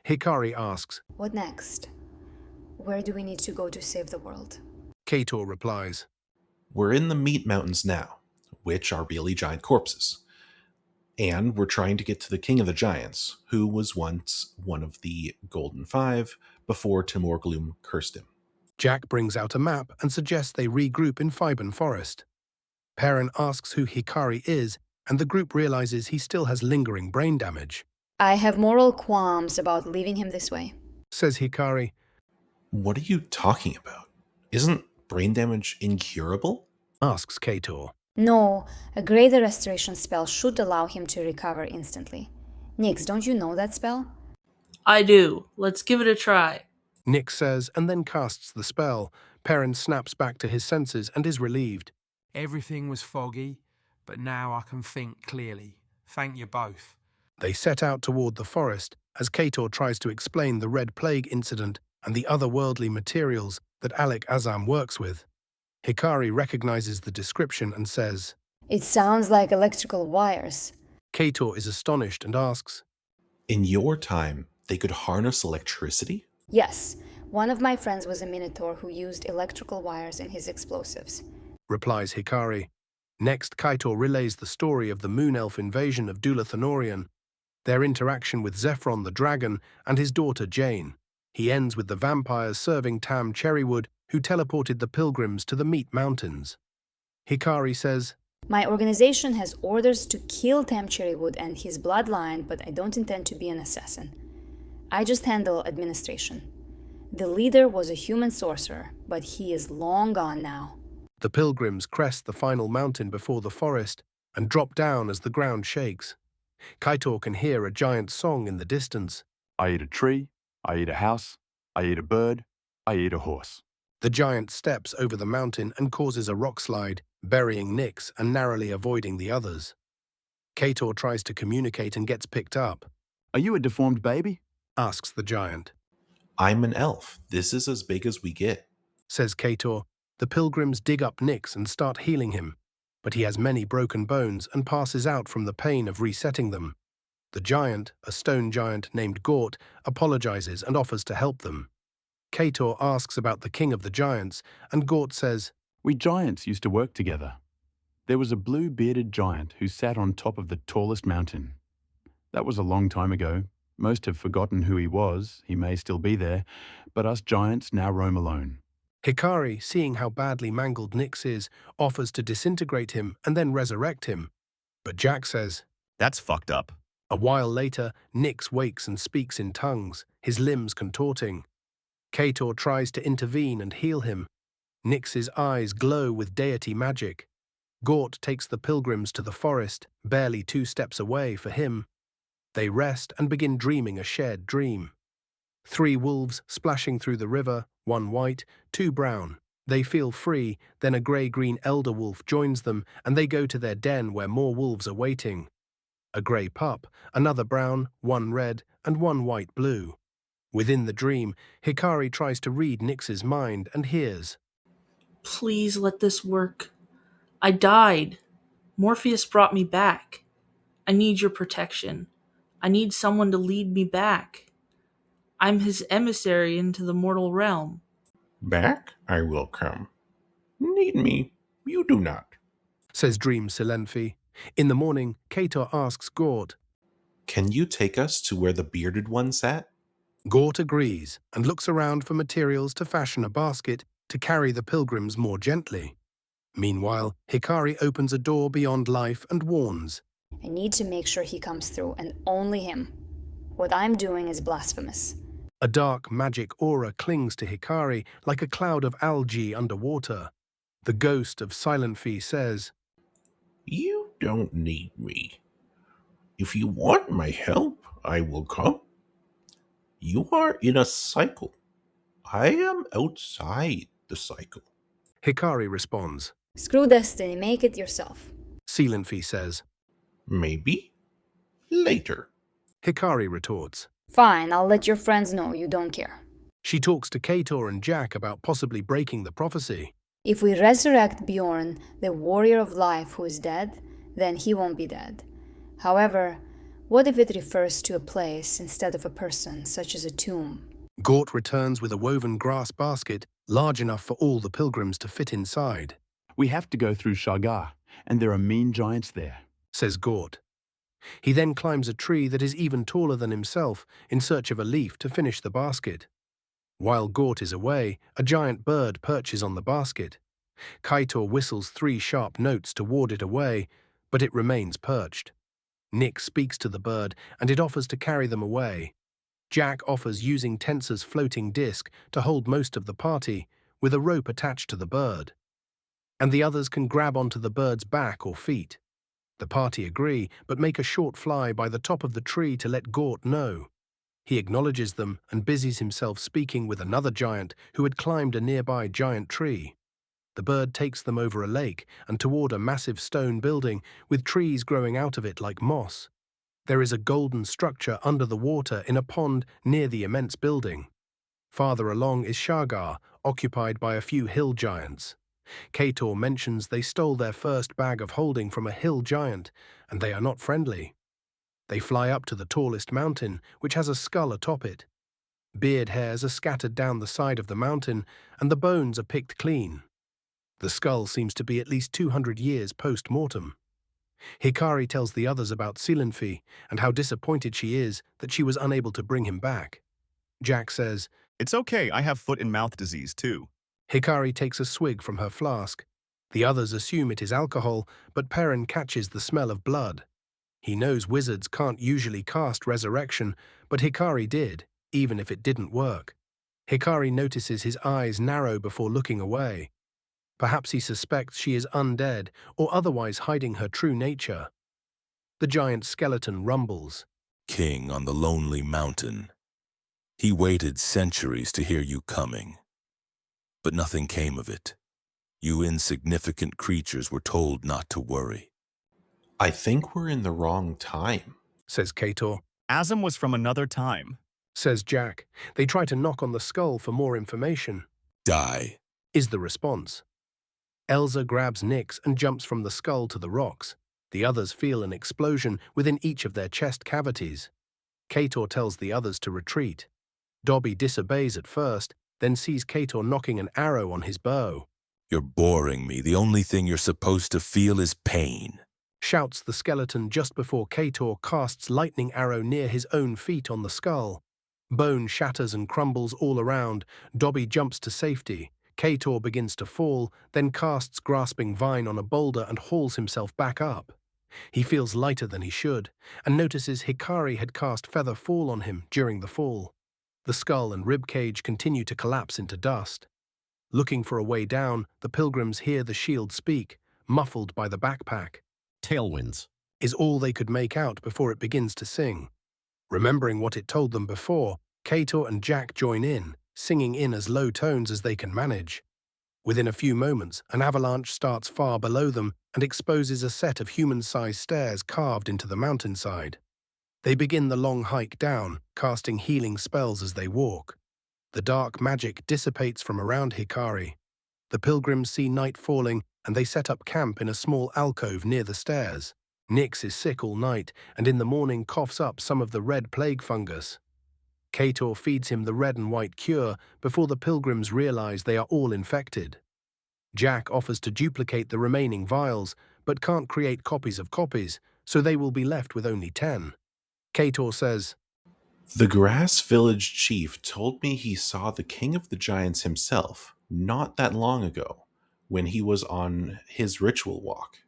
Hikari asks. What next? Where do we need to go to save the world? Kator replies. We're in the Meat Mountains now, which are really giant corpses. And we're trying to get to the King of the Giants, who was once one of the Golden Five before Timor Gloom cursed him. Jack brings out a map and suggests they regroup in Fiban Forest. Perrin asks who Hikari is, and the group realizes he still has lingering brain damage. I have moral qualms about leaving him this way, says Hikari. What are you talking about? Isn't brain damage incurable? Asks Kator. No, a greater restoration spell should allow him to recover instantly. Nyx, don't you know that spell? I do. Let's give it a try. Nyx says and then casts the spell. Perrin snaps back to his senses and is relieved. Everything was foggy, but now I can think clearly. Thank you both. They set out toward the forest as Kator tries to explain the Red Plague incident and the otherworldly materials that Alec Azam works with. Hikari recognizes the description and says, It sounds like electrical wires. Kator is astonished and asks, In your time, they could harness electricity? Yes, one of my friends was a Minotaur who used electrical wires in his explosives. Replies Hikari. Next, Kator relays the story of the Moon Elf invasion of Dula Thenorian, their interaction with Zephron the dragon and his daughter Jane. He ends with the vampires serving Tam Cherrywood, who teleported the pilgrims to the Meat Mountains. Hikari says, My organization has orders to kill Tam Cherrywood and his bloodline, but I don't intend to be an assassin. I just handle administration. The leader was a human sorcerer, but he is long gone now. The pilgrims crest the final mountain before the forest and drop down as the ground shakes. Kator can hear a giant song in the distance. I eat a tree, I eat a house, I eat a bird, I eat a horse. The giant steps over the mountain and causes a rock slide, burying Nyx and narrowly avoiding the others. Kator tries to communicate and gets picked up. Are you a deformed baby? Asks the giant. I'm an elf. This is as big as we get. Says Kator. The pilgrims dig up Nyx and start healing him, but he has many broken bones and passes out from the pain of resetting them. The giant, a stone giant named Gort, apologizes and offers to help them. Kator asks about the King of the Giants, and Gort says, We giants used to work together. There was a blue-bearded giant who sat on top of the tallest mountain. That was a long time ago. Most have forgotten who he was. He may still be there, but us giants now roam alone. Hikari, seeing how badly mangled Nyx is, offers to disintegrate him and then resurrect him. But Jack says, That's fucked up. A while later, Nyx wakes and speaks in tongues, his limbs contorting. Kator tries to intervene and heal him. Nyx's eyes glow with deity magic. Gort takes the pilgrims to the forest, barely 2 steps away for him. They rest and begin dreaming a shared dream. 3 wolves splashing through the river, 1 white, 2 brown. They feel free, then a grey-green elder wolf joins them, and they go to their den where more wolves are waiting. A grey pup, another brown, 1 red, and 1 white-blue. Within the dream, Hikari tries to read Nyx's mind and hears, Please let this work. I died. Morpheus brought me back. I need your protection. I need someone to lead me back. I'm his emissary into the mortal realm. Back I will come. Need me, you do not. says Dream Silenfi. In the morning, Kator asks Gort. Can you take us to where the bearded one sat? Gort agrees and looks around for materials to fashion a basket to carry the pilgrims more gently. Meanwhile, Hikari opens a door beyond life and warns. I need to make sure he comes through, and only him. What I'm doing is blasphemous. A dark magic aura clings to Hikari like a cloud of algae underwater. The ghost of Silentfi says, You don't need me. If you want my help, I will come. You are in a cycle. I am outside the cycle. Hikari responds. Screw destiny, make it yourself. Silentfi says. Maybe later. Hikari retorts. Fine, I'll let your friends know you don't care. She talks to Kator and Jack about possibly breaking the prophecy. If we resurrect Bjorn, the warrior of life who is dead, then he won't be dead. However, What if it refers to a place instead of a person, such as a tomb? Gort returns with a woven grass basket large enough for all the pilgrims to fit inside, We have to go through Shargar, and there are mean giants there. says Gort. He then climbs a tree that is even taller than himself in search of a leaf to finish the basket. While Gort is away, a giant bird perches on the basket. Kaitor whistles 3 sharp notes to ward it away, but it remains perched. Nick speaks to the bird, and it offers to carry them away. Jack offers using Tenser's floating disc to hold most of the party, with a rope attached to the bird. And the others can grab onto the bird's back or feet. The party agree, but make a short fly by the top of the tree to let Gort know. He acknowledges them and busies himself speaking with another giant who had climbed a nearby giant tree. The bird takes them over a lake and toward a massive stone building with trees growing out of it like moss. There is a golden structure under the water in a pond near the immense building. Farther along is Shargar, occupied by a few hill giants. Kaitor mentions they stole their first bag of holding from a hill giant, and they are not friendly. They fly up to the tallest mountain, which has a skull atop it. Beard hairs are scattered down the side of the mountain, and the bones are picked clean. The skull seems to be at least 200 years post-mortem. Hikari tells the others about Silenfi and how disappointed she is that she was unable to bring him back. Jack says, It's okay, I have foot and mouth disease too. Hikari takes a swig from her flask. The others assume it is alcohol, but Perrin catches the smell of blood. He knows wizards can't usually cast resurrection, but Hikari did, even if it didn't work. Hikari notices his eyes narrow before looking away. Perhaps he suspects she is undead or otherwise hiding her true nature. The giant skeleton rumbles. King on the lonely mountain. He waited centuries to hear you coming. But nothing came of it. You insignificant creatures were told not to worry. I think we're in the wrong time, Says Kaitor. Azam was from another time. Says Jack. They try to knock on the skull for more information. Die. Is the response. Elsa grabs Nyx and jumps from the skull to the rocks. The others feel an explosion within each of their chest cavities. Kaitor tells the others to retreat. Dobby disobeys at first, then sees Kaitor knocking an arrow on his bow. You're boring me. The only thing you're supposed to feel is pain. Shouts the skeleton just before Kaitor casts lightning arrow near his own feet on the skull. Bone shatters and crumbles all around. Dobby jumps to safety. Kaitor begins to fall, then casts Grasping Vine on a boulder and hauls himself back up. He feels lighter than he should, and notices Hikari had cast Feather Fall on him during the fall. The skull and ribcage continue to collapse into dust. Looking for a way down, the pilgrims hear the shield speak, muffled by the backpack. Tailwinds. Is all they could make out before it begins to sing. Remembering what it told them before, Kaitor and Jack join in, singing in as low tones as they can manage. Within a few moments, an avalanche starts far below them and exposes a set of human-sized stairs carved into the mountainside. They begin the long hike down, casting healing spells as they walk. The dark magic dissipates from around Hikari. The pilgrims see night falling, and they set up camp in a small alcove near the stairs. Nyx is sick all night, and in the morning coughs up some of the red plague fungus. Kaitor feeds him the red and white cure before the pilgrims realize they are all infected. Jack offers to duplicate the remaining vials, but can't create copies of copies, so they will be left with only 10. Kaitor says, The Grass Village chief told me he saw the King of the Giants himself not that long ago when he was on his ritual walk.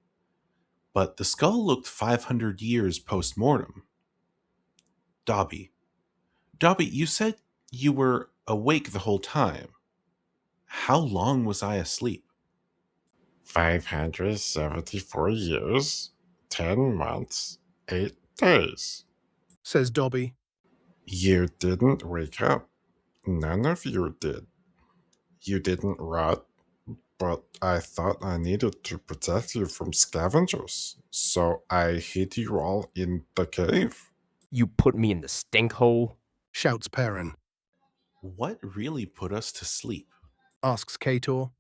But the skull looked 500 years post-mortem. Dobby, you said you were awake the whole time. How long was I asleep? 574 years, 10 months, 8 days. says Dobby. You didn't wake up. None of you did. You didn't rot, but I thought I needed to protect you from scavengers, so I hid you all in the cave. You put me in the stink hole? Shouts Perrin. What really put us to sleep? Asks Kaitor.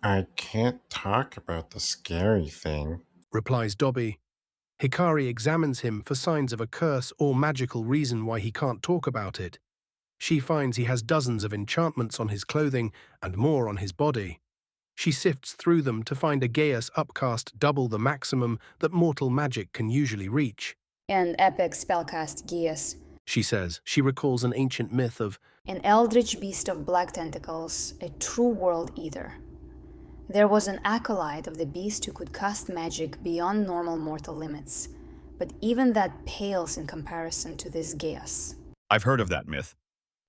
I can't talk about the scary thing. Replies Dobby. Hikari examines him for signs of a curse or magical reason why he can't talk about it. She finds he has dozens of enchantments on his clothing and more on his body. She sifts through them to find a Gaius upcast double the maximum that mortal magic can usually reach. An epic spellcast Gaius. She says she recalls an ancient myth of An eldritch beast of black tentacles, a true world eater. There was an acolyte of the beast who could cast magic beyond normal mortal limits, but even that pales in comparison to this Gaius. I've heard of that myth.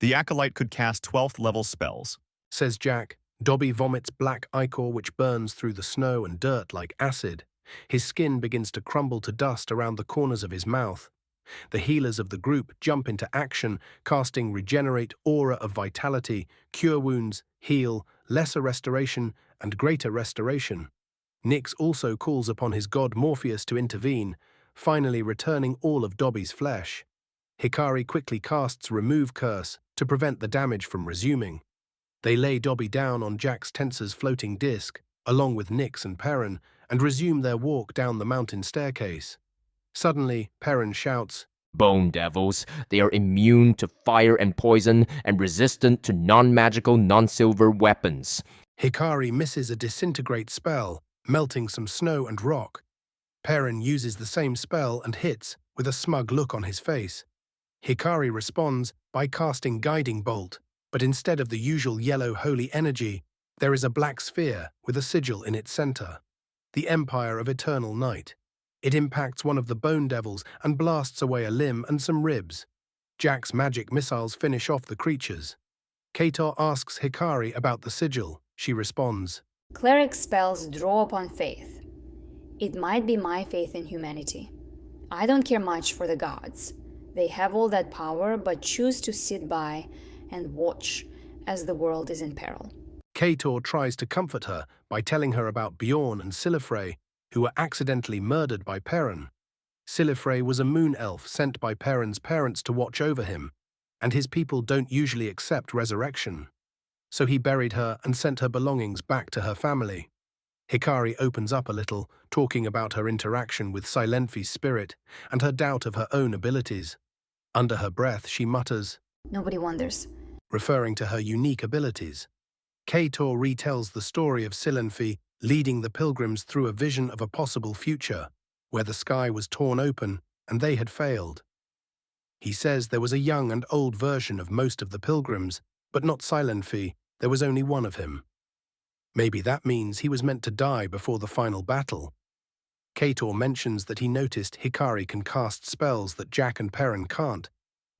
The acolyte could cast 12th level spells. says Jack. Dobby vomits black ichor which burns through the snow and dirt like acid. His skin begins to crumble to dust around the corners of his mouth. The healers of the group jump into action, casting Regenerate, Aura of Vitality, Cure Wounds, Heal, Lesser Restoration, and Greater Restoration. Nyx also calls upon his god Morpheus to intervene, finally returning all of Dobby's flesh. Hikari quickly casts Remove Curse to prevent the damage from resuming. They lay Dobby down on Jack's Tensor's floating disc, along with Nyx and Perrin, and resume their walk down the mountain staircase. Suddenly, Perrin shouts, Bone devils. They are immune to fire and poison and resistant to non-magical, non-silver weapons. Hikari misses a disintegrate spell, melting some snow and rock. Perrin uses the same spell and hits, with a smug look on his face. Hikari responds by casting Guiding Bolt, but instead of the usual yellow holy energy, there is a black sphere with a sigil in its center. The Empire of Eternal Night. It impacts one of the bone devils and blasts away a limb and some ribs. Jack's magic missiles finish off the creatures. Kator asks Hikari about the sigil. She responds, Cleric spells draw upon faith. It might be my faith in humanity. I don't care much for the gods. They have all that power, but choose to sit by and watch as the world is in peril. Kator tries to comfort her by telling her about Bjorn and Silifrey, who were accidentally murdered by Perrin. Silifrey was a moon elf sent by Perrin's parents to watch over him, and his people don't usually accept resurrection. So he buried her and sent her belongings back to her family. Hikari opens up a little, talking about her interaction with Silenfi's spirit and her doubt of her own abilities. Under her breath, she mutters, Nobody wonders. referring to her unique abilities. Kator retells the story of Silenfi leading the pilgrims through a vision of a possible future, where the sky was torn open and they had failed. He says there was a young and old version of most of the pilgrims, but not Silenfi. There was only one of him. Maybe that means he was meant to die before the final battle. Kator mentions that he noticed Hikari can cast spells that Jack and Perrin can't,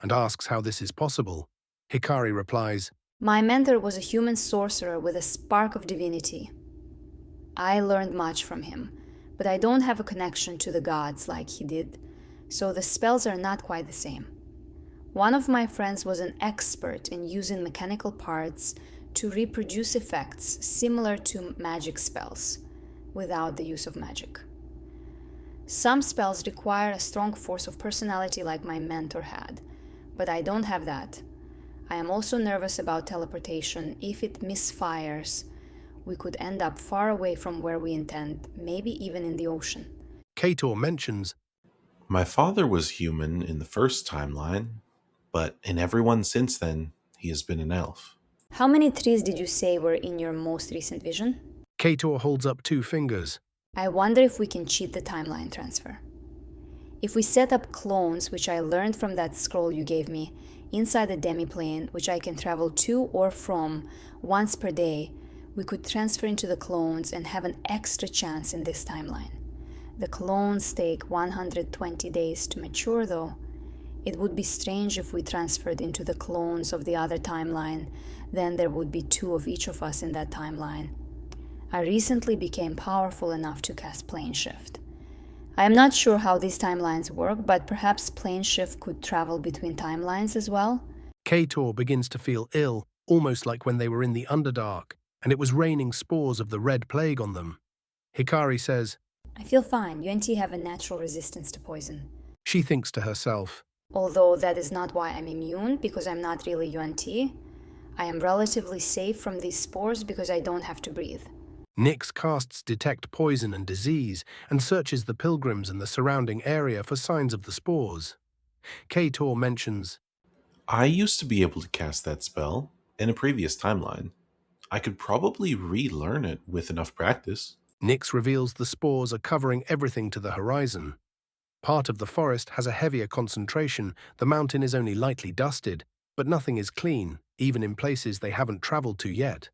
and asks how this is possible. Hikari replies, My mentor was a human sorcerer with a spark of divinity. I learned much from him, but I don't have a connection to the gods like he did, so the spells are not quite the same. One of my friends was an expert in using mechanical parts to reproduce effects similar to magic spells, without the use of magic. Some spells require a strong force of personality like my mentor had, but I don't have that. I am also nervous about teleportation. If it misfires, we could end up far away from where we intend, maybe even in the ocean. Kator mentions, My father was human in the first timeline, but in every one since then, he has been an elf. How many trees did you say were in your most recent vision? Kator holds up 2 fingers. I wonder if we can cheat the timeline transfer. If we set up clones, which I learned from that scroll you gave me, inside the demiplane, which I can travel to or from once per day, we could transfer into the clones and have an extra chance in this timeline. The clones take 120 days to mature, though. It would be strange if we transferred into the clones of the other timeline. Then there would be 2 of each of us in that timeline. I recently became powerful enough to cast Plane Shift. I am not sure how these timelines work, but perhaps Plane Shift could travel between timelines as well? Kator begins to feel ill, almost like when they were in the Underdark, and it was raining spores of the Red Plague on them. Hikari says, I feel fine. UNT have a natural resistance to poison. She thinks to herself, Although that is not why I'm immune, because I'm not really UNT. I am relatively safe from these spores because I don't have to breathe. Nix casts Detect Poison and Disease and searches the pilgrims and the surrounding area for signs of the spores. Kator mentions, I used to be able to cast that spell in a previous timeline. I could probably relearn it with enough practice. Nix reveals the spores are covering everything to the horizon. Part of the forest has a heavier concentration, the mountain is only lightly dusted, but nothing is clean, even in places they haven't traveled to yet.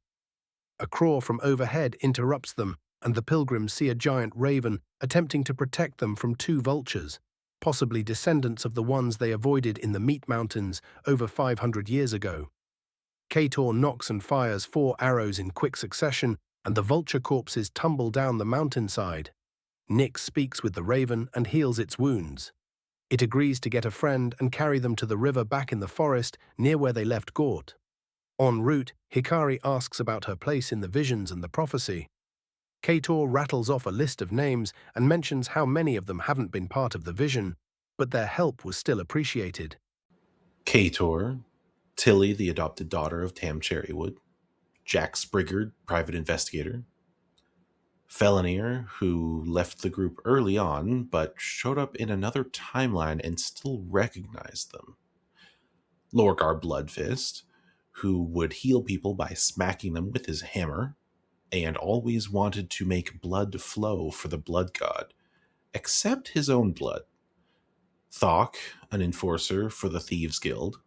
A craw from overhead interrupts them, and the pilgrims see a giant raven attempting to protect them from two vultures, possibly descendants of the ones they avoided in the Meat Mountains over 500 years ago. Kator knocks and fires 4 arrows in quick succession, and the vulture corpses tumble down the mountainside. Nix speaks with the raven and heals its wounds. It agrees to get a friend and carry them to the river back in the forest near where they left Gort. En route, Hikari asks about her place in the visions and the prophecy. Kator rattles off a list of names and mentions how many of them haven't been part of the vision, but their help was still appreciated. Kator, Tilly, the adopted daughter of Tam Cherrywood, Jack Spriggard, private investigator, Felonier, who left the group early on but showed up in another timeline and still recognized them, Lorgar Bloodfist, who would heal people by smacking them with his hammer, and always wanted to make blood flow for the blood god, except his own blood. Thok, an enforcer for the Thieves Guild.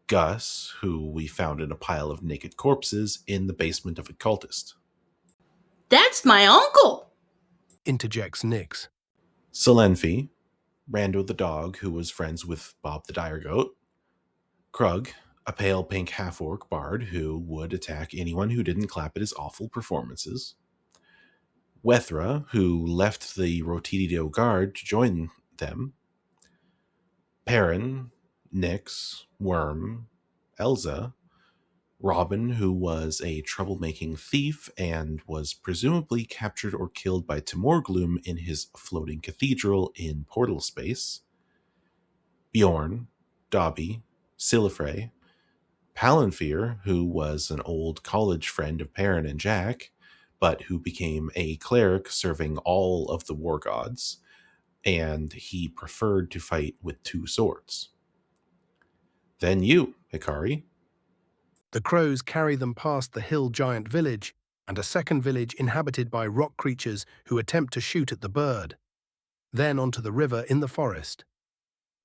Gus, who we found in a pile of naked corpses in the basement of a cultist. That's my uncle! Interjects Nix. Selenfi, Rando the dog who was friends with Bob the Dire Goat. Krug, a pale pink half-orc bard who would attack anyone who didn't clap at his awful performances. Wethra, who left the Rotidio Guard to join them. Perrin, Nix, Worm, Elza, Robin, who was a troublemaking thief and was presumably captured or killed by Temorgloom in his floating cathedral in portal space. Bjorn, Dobby, Silifrey, Palanfear, who was an old college friend of Perrin and Jack, but who became a cleric serving all of the war gods, and he preferred to fight with 2 swords. Then you, Hikari. The crows carry them past the hill giant village and a second village inhabited by rock creatures who attempt to shoot at the bird. Then onto the river in the forest.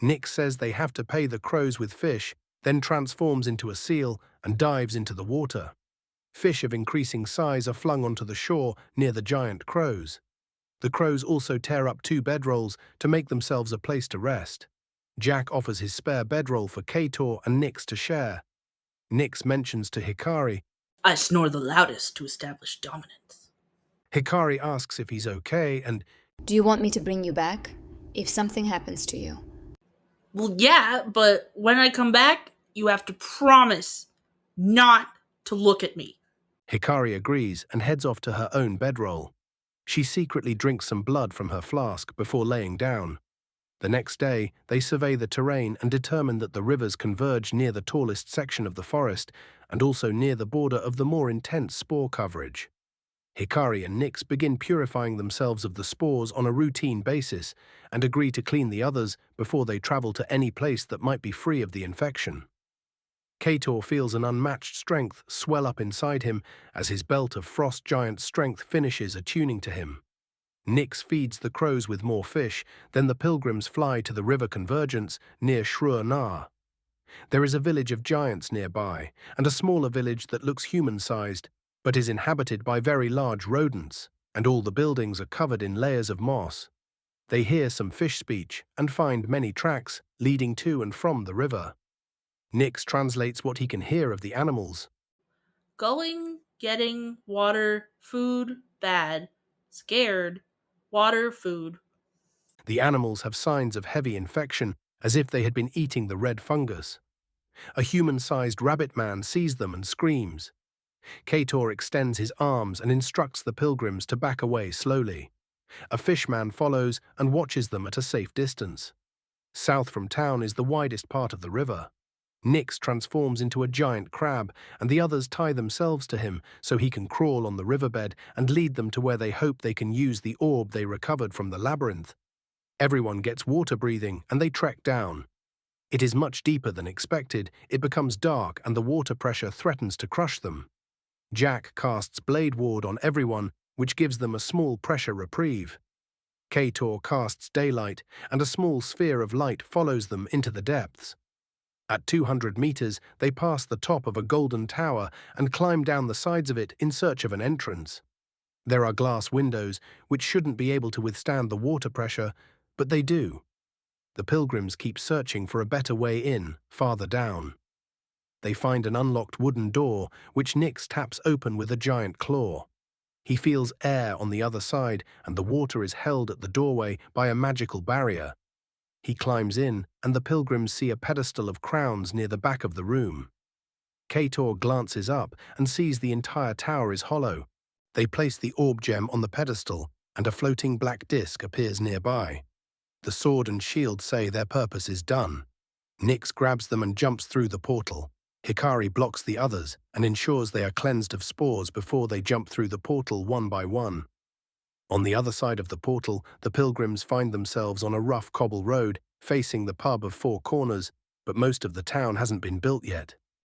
Nix says they have to pay the crows with fish, then transforms into a seal and dives into the water. Fish of increasing size are flung onto the shore near the giant crows. The crows also tear up 2 bedrolls to make themselves a place to rest. Jack offers his spare bedroll for Kator and Nix to share. Nix mentions to Hikari, I snore the loudest to establish dominance. Hikari asks if he's okay and, Do you want me to bring you back? If something happens to you. Well, yeah, but when I come back, you have to promise not to look at me. Hikari agrees and heads off to her own bedroll. She secretly drinks some blood from her flask before laying down. The next day, they survey the terrain and determine that the rivers converge near the tallest section of the forest and also near the border of the more intense spore coverage. Hikari and Nix begin purifying themselves of the spores on a routine basis and agree to clean the others before they travel to any place that might be free of the infection. Kator feels an unmatched strength swell up inside him as his belt of frost giant strength finishes attuning to him. Nix feeds the crows with more fish, then the pilgrims fly to the river convergence near Shrur-Nar. There is a village of giants nearby, and a smaller village that looks human-sized, but is inhabited by very large rodents, and all the buildings are covered in layers of moss. They hear some fish speech and find many tracks leading to and from the river. Nix translates what he can hear of the animals. Going, getting, water, food, bad, scared, water, food. The animals have signs of heavy infection, as if they had been eating the red fungus. A human-sized rabbit man sees them and screams. Kator extends his arms and instructs the pilgrims to back away slowly. A fishman follows and watches them at a safe distance. South from town is the widest part of the river. Nyx transforms into a giant crab, and the others tie themselves to him so he can crawl on the riverbed and lead them to where they hope they can use the orb they recovered from the labyrinth. Everyone gets water breathing, and they trek down. It is much deeper than expected, it becomes dark, and the water pressure threatens to crush them. Jack casts Blade Ward on everyone, which gives them a small pressure reprieve. Kator casts Daylight, and a small sphere of light follows them into the depths. At 200 meters, they pass the top of a golden tower and climb down the sides of it in search of an entrance. There are glass windows, which shouldn't be able to withstand the water pressure, but they do. The pilgrims keep searching for a better way in, farther down. They find an unlocked wooden door, which Nyx taps open with a giant claw. He feels air on the other side, and the water is held at the doorway by a magical barrier. He climbs in, and the pilgrims see a pedestal of crowns near the back of the room. Kator glances up and sees the entire tower is hollow. They place the orb gem on the pedestal, and a floating black disc appears nearby. The sword and shield say their purpose is done. Nyx grabs them and jumps through the portal. Hikari blocks the others and ensures they are cleansed of spores before they jump through the portal one by one. On the other side of the portal, the pilgrims find themselves on a rough cobble road, facing the pub of Four Corners, but most of the town hasn't been built yet.